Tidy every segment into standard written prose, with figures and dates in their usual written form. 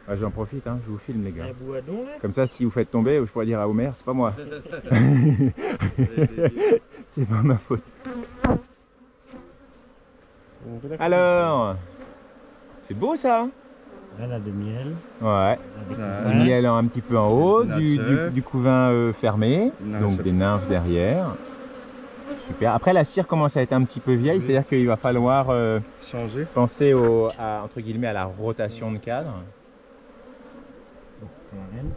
Ah, j'en profite, hein, je vous filme les gars. Un boudon, là. Comme ça, si vous faites tomber, je pourrais dire à Homer, c'est pas moi. C'est pas ma faute. Alors, c'est beau ça. Là, la de miel. Ouais. Des Ah, couverts. Du miel un petit peu en haut, du Nature. couvain fermé, Nymphes. donc des nymphes derrière. Super. Après, la cire commence à être un petit peu vieille, Oui. c'est-à-dire qu'il va falloir Changer. penser entre guillemets, à la rotation de cadre. La reine.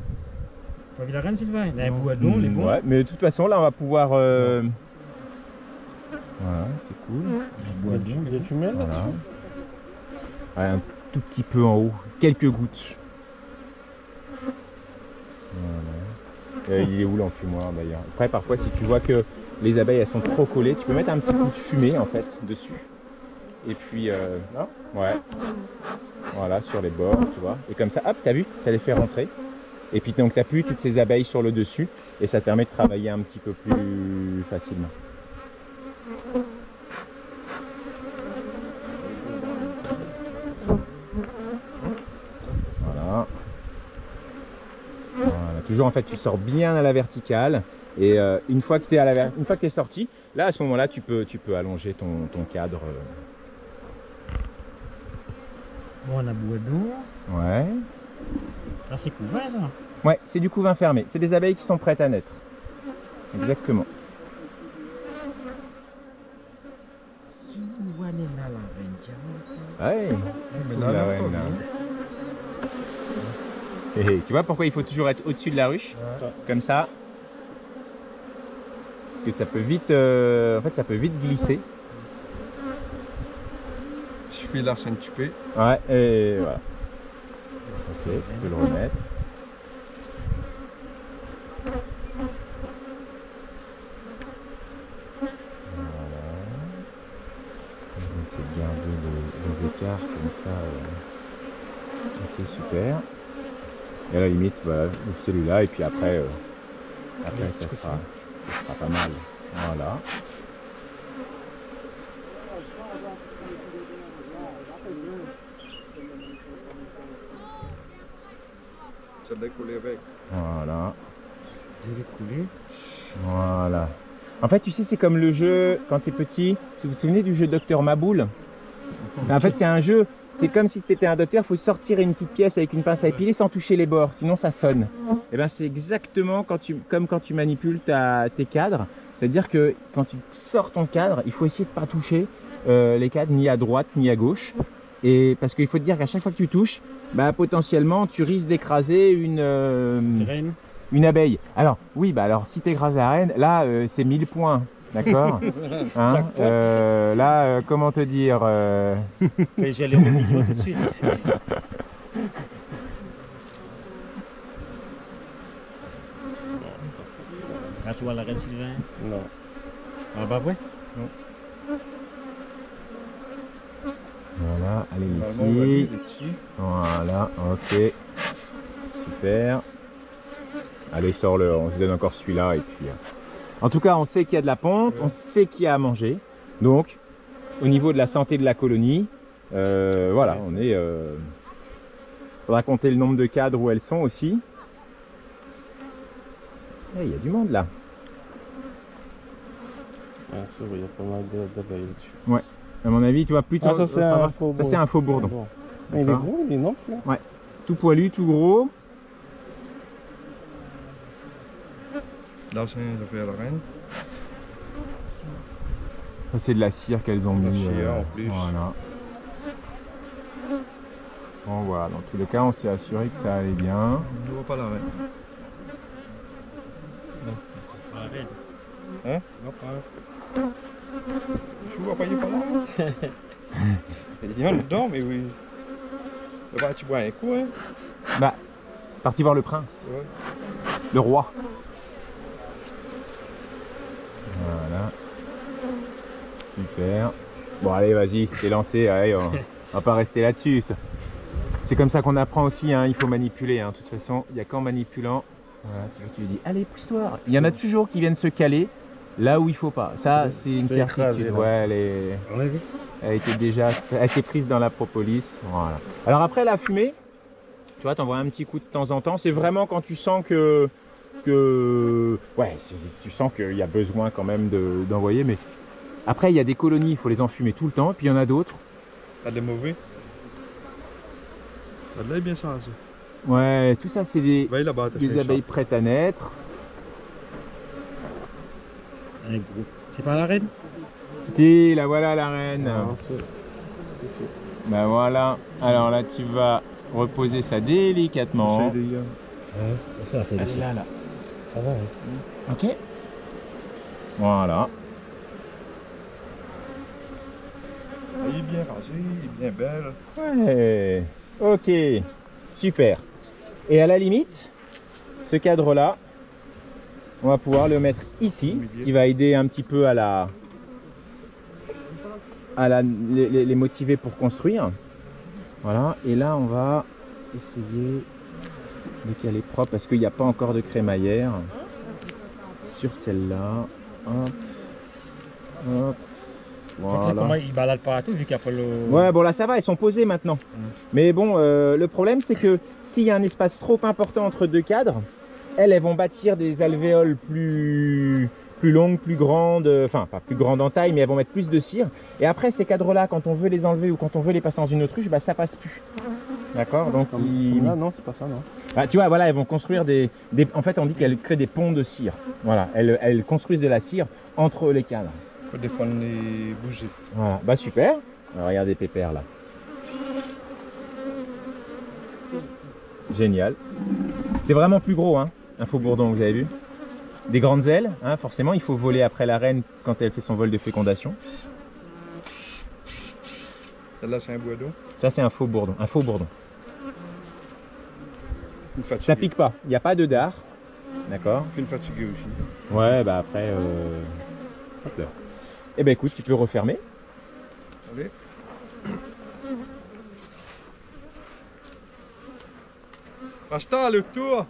Tu as vu la reine, Sylvain? Il y a un boudon, les bons. Ouais, mais de toute façon, là, on va pouvoir. Voilà, c'est cool. Il y a du miel Voilà. là-dessus. Ouais, un tout petit peu en haut, quelques gouttes. Voilà. Il est où l'enfumoir d'ailleurs? Après, parfois, si tu vois que les abeilles elles sont trop collées, tu peux mettre un petit coup de fumée en fait dessus. Et puis, ouais, voilà, sur les bords, tu vois. Et comme ça, hop, t'as vu, ça les fait rentrer. Et puis donc, t'as plus toutes ces abeilles sur le dessus, et ça te permet de travailler un petit peu plus facilement. Voilà. Voilà. Toujours en fait, tu sors bien à la verticale. Et une fois que tu es sorti, là à ce moment-là, tu peux allonger ton cadre. Bon, on a boudon. Ouais. Ça, c'est couvert, ça. Ouais, c'est du couvain fermé. C'est des abeilles qui sont prêtes à naître. Exactement. Si vous voyez là, la reine, tiens. Ouais. Mais Là, là, ouais, là. Tu vois pourquoi il faut toujours être au-dessus de la ruche, comme ça. Parce que ça peut vite, en fait, ça peut vite glisser. je fais la Saint-Tupé. Ouais, et voilà. Ok, tu peux le remettre. Voilà. Je vais essayer de garder les écarts comme ça. Ok, super. Et à la limite, voilà, celui-là, et puis après, ça sera pas mal. Voilà. Ça l'a collé avec. Voilà. Découlé. Voilà. En fait, tu sais, c'est comme le jeu quand tu es petit. Vous vous souvenez du jeu Docteur Maboule? En fait, c'est un jeu. C'est comme si tu étais un docteur, il faut sortir une petite pièce avec une pince à épiler sans toucher les bords, sinon ça sonne. Et ben c'est exactement comme quand tu manipules tes cadres. C'est-à-dire que quand tu sors ton cadre, il faut essayer de ne pas toucher les cadres ni à droite ni à gauche. Et parce qu'il faut te dire qu'à chaque fois que tu touches, bah, potentiellement tu risques d'écraser Reine. une abeille. Alors oui, bah alors si tu écrases la reine, là c'est 1000 points. D'accord, hein, là, comment te dire Mais j'allais au milieu tout de suite. Là, tu vois la reine, Sylvain? Non. Ah, bah, ouais. Voilà, allez Normalement, on va les aller filles. dessus. Voilà, ok. Super. Allez, sors-le, on se donne encore celui-là. Et puis, en tout cas, on sait qu'il y a de la ponte, on sait qu'il y a à manger. Donc, au niveau de la santé de la colonie, voilà, on est... faudra compter le nombre de cadres où elles sont aussi. Et il y a du monde là. Ah, c'est vrai, il y a pas mal d'abeilles dessus. Ouais. À mon avis, tu vois, plutôt... Ah, ça, c'est un faux ça, c'est un faux bourdon. Bon. Mais il est D'accord. gros, il est énorme, là. Tout poilu, tout gros. Là, c'est je fais la reine. Ça, c'est de la cire qu'elles ont La mis. cire, en plus. Voilà. Bon, voilà. Dans tous les cas, on s'est assuré que ça allait bien. Je ne vois pas la reine. La reine. Hein? Non, pas. Je vois pas, il est pas là. Il y en a dedans, mais oui. Là-bas, tu bois un coup, hein? Bah, parti voir le prince, Ouais. le roi. Voilà. Super. Bon, allez, vas-y, t'es lancé. Allez, on va pas rester là-dessus. C'est comme ça qu'on apprend aussi, hein. Il faut manipuler. Hein. De toute façon, il n'y a qu'en manipulant. Voilà, tu lui dis, allez, pousse-toi. Il y en a toujours qui viennent se caler là où il faut pas. Ça, c'est une c'est écrasé, certitude. là. Ouais, On l'a vu? elle était déjà, elle s'est prise dans la propolis. Voilà. Alors après la fumée, tu vois, t'envoies un petit coup de temps en temps. C'est vraiment quand tu sens ouais, tu sens qu'il y a besoin quand même d'envoyer. Mais après, il y a des colonies, il faut les enfumer tout le temps. Puis il y en a d'autres. T'as des mauvais. T'as de l'ail bien ça. Ouais, tout ça, c'est des là-bas, abeilles prêtes à naître. C'est pas la reine? Si, la voilà la reine. Ah, Ben voilà. Alors là, tu vas reposer ça délicatement. Elle est là. ça va, hein. Ok. Voilà. Il est bien rasé, il est bien belle. Ouais. Ok. Super. Et à la limite, ce cadre-là, on va pouvoir le mettre ici, ce qui va aider un petit peu à les motiver pour construire. Voilà. Et là, on va essayer de caler propre parce qu'il n'y a pas encore de crémaillère sur celle-là. Hop. Hop. Voilà. Comment il balade partout vu qu'il n'y a pas le... Ouais, bon là ça va, elles sont posées maintenant. Mais bon, le problème c'est que s'il y a un espace trop important entre deux cadres, elles vont bâtir des alvéoles plus longues, plus grandes, enfin pas plus grandes en taille, mais elles vont mettre plus de cire. Et après ces cadres-là, quand on veut les enlever ou quand on veut les passer dans une autruche, bah ça passe plus. D'accord. Donc Comme là, non, c'est pas ça, non. bah, tu vois, voilà, elles vont construire en fait, on dit qu'elles créent des ponts de cire. Voilà, elles construisent de la cire entre les cadres. Faut défendre les bougies. Voilà, bah super. Alors, regardez Pépère là. Génial. C'est vraiment plus gros, hein, un faux bourdon, vous avez vu. Des grandes ailes, hein, forcément, il faut voler après la reine quand elle fait son vol de fécondation. Celle-là, c'est un boideau. Ça, c'est un faux bourdon. Un faux bourdon. Une fatiguée. Ça pique pas, il n'y a pas de dard. D'accord. Une fatiguée aussi. Ouais, bah après. Hop là. Eh ben écoute, tu peux refermer. Allez. Basta, le tour.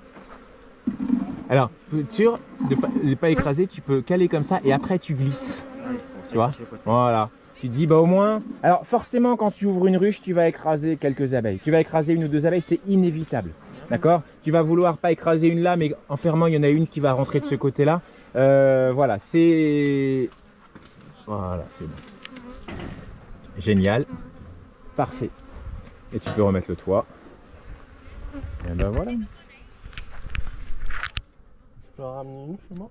Alors, pour être sûr de ne pas écraser, tu peux caler comme ça et après tu glisses. Tu vois? Voilà. Tu te dis, bah au moins. Alors, forcément, quand tu ouvres une ruche, tu vas écraser quelques abeilles. Tu vas écraser une ou deux abeilles, c'est inévitable. D'accord? Tu vas vouloir pas écraser une là, mais en fermant, il y en a une qui va rentrer de ce côté-là. Voilà, c'est. Voilà, c'est bon. Génial. Parfait. Et tu peux remettre le toit. Et ben voilà. Je peux en ramener une chez moi?